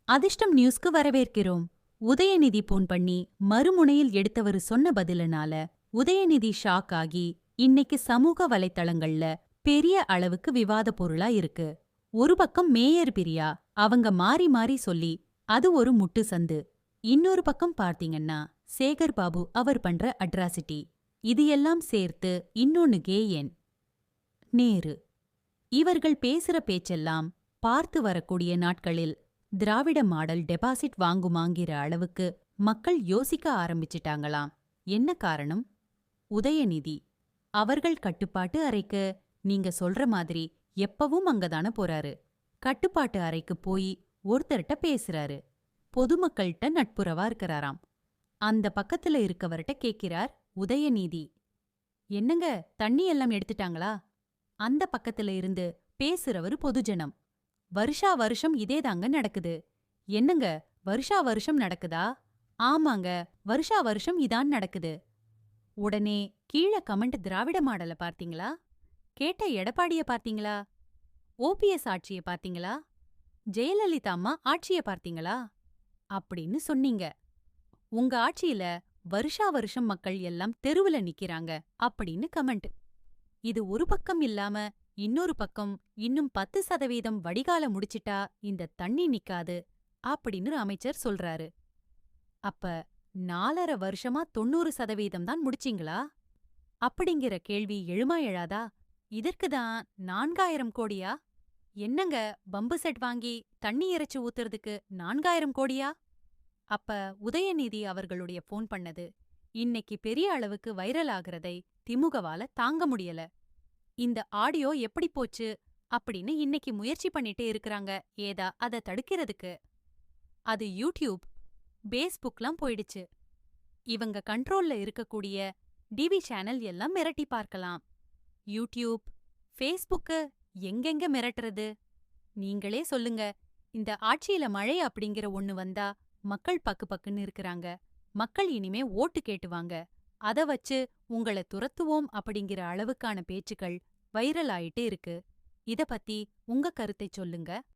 அதிர்ஷ்டம் நியூஸ்க்கு வரவேற்கிறோம். உதயநிதி போன் பண்ணி மறுமுனையில் எடுத்தவரு சொன்ன பதிலுனால உதயநிதி ஷாக் ஆகி இன்னைக்கு சமூக வலைத்தளங்கள்ல பெரிய அளவுக்கு விவாத பொருளா இருக்கு. ஒரு பக்கம் மேயர் பிரியா அவங்க மாறி மாறி சொல்லி அது ஒரு முட்டு சந்து. இன்னொரு பக்கம் பார்த்தீங்கன்னா சேகர் பாபு அவர் பண்ற அட்ராசிட்டி. இது எல்லாம் சேர்த்து இன்னொன்னு கேயன் நேரு. இவர்கள் பேசுற பேச்செல்லாம் பார்த்து வரக்கூடிய நாட்களில் திராவிட மாடல் டெபாசிட் வாங்குமாங்கிற அளவுக்கு மக்கள் யோசிக்க ஆரம்பிச்சிட்டாங்களாம். என்ன காரணம்? உதயநிதி அவர்கள் கட்டுப்பாட்டு அறைக்கு நீங்க சொல்ற மாதிரி எப்பவும் அங்கதான போறாரு. கட்டுப்பாட்டு அறைக்கு போய் ஒருத்தர்கிட்ட பேசுறாரு. பொதுமக்கள்கிட்ட நட்புறவா இருக்கிறாராம். அந்த பக்கத்துல இருக்கவர்கிட்ட கேட்கிறார் உதயநிதி, என்னங்க தண்ணி எல்லாம் எடுத்துட்டாங்களா? அந்த பக்கத்துல இருந்து பேசுறவரு பொதுஜனம், வருஷா வருஷம் இதேதாங்க நடக்குது. என்னங்க வருஷா வருஷம் நடக்குதா? ஆமாங்க, வருஷா வருஷம் இதான் நடக்குது. உடனே கீழ கமெண்ட் திராவிட மாடல பார்த்தீங்களா? கேட்ட எடப்பாடிய பார்த்தீங்களா? ஓபிஎஸ் ஆட்சிய பார்த்தீங்களா? ஜெயலலிதா அம்மா ஆட்சிய பார்த்தீங்களா? அப்படின்னு சொன்னீங்க. உங்க ஆட்சியில வருஷா வருஷம் மக்கள் எல்லாம் தெருவுல நிக்கிறாங்க அப்படின்னு கமெண்ட். இது ஒரு பக்கம் இல்லாம இன்னொரு பக்கம் இன்னும் 10% வடிகால முடிச்சிட்டா இந்த தண்ணி நிக்காது அப்படின்னு அமைச்சர் சொல்றாரு. அப்ப 4.5 வருஷமா 90% தான் முடிச்சீங்களா? அப்படிங்கிற கேள்வி எழுமா எழாதா? இதற்குதான் 4000 கோடியா? என்னங்க பம்பு செட் வாங்கி தண்ணி இறைச்சு ஊத்துறதுக்கு 4000 கோடியா? அப்ப உதயநிதி அவர்களுடைய போன் பண்ணது இன்னைக்கு பெரிய அளவுக்கு வைரல் ஆகிறதை திமுகவால தாங்க முடியல. இந்த ஆடியோ எப்படி போச்சு அப்படின்னு இன்னைக்கு முயற்சி பண்ணிட்டே இருக்கிறாங்க ஏதா அத தடுக்கிறதுக்கு. அது யூடியூப், பேஸ்புக்லாம் போயிடுச்சு. இவங்க கண்ட்ரோல்ல இருக்கக்கூடிய டிவி சேனல் எல்லாம் மிரட்டி பார்க்கலாம். யூடியூப், ஃபேஸ்புக்கு எங்கெங்க மிரட்டுறது? நீங்களே சொல்லுங்க. இந்த ஆட்சியில மழை அப்படிங்கிற ஒண்ணு வந்தா மக்கள் பக்கு பக்குன்னு இருக்கிறாங்க. மக்கள் இனிமே ஓட்டு கேட்டுவாங்க. அத வச்சு உங்கள துரத்துவோம் அப்படிங்கிற அளவுக்கான பேச்சுக்கள் வைரல் ஆயிட்டே இருக்கு. இத பத்தி உங்க கருத்தை சொல்லுங்க.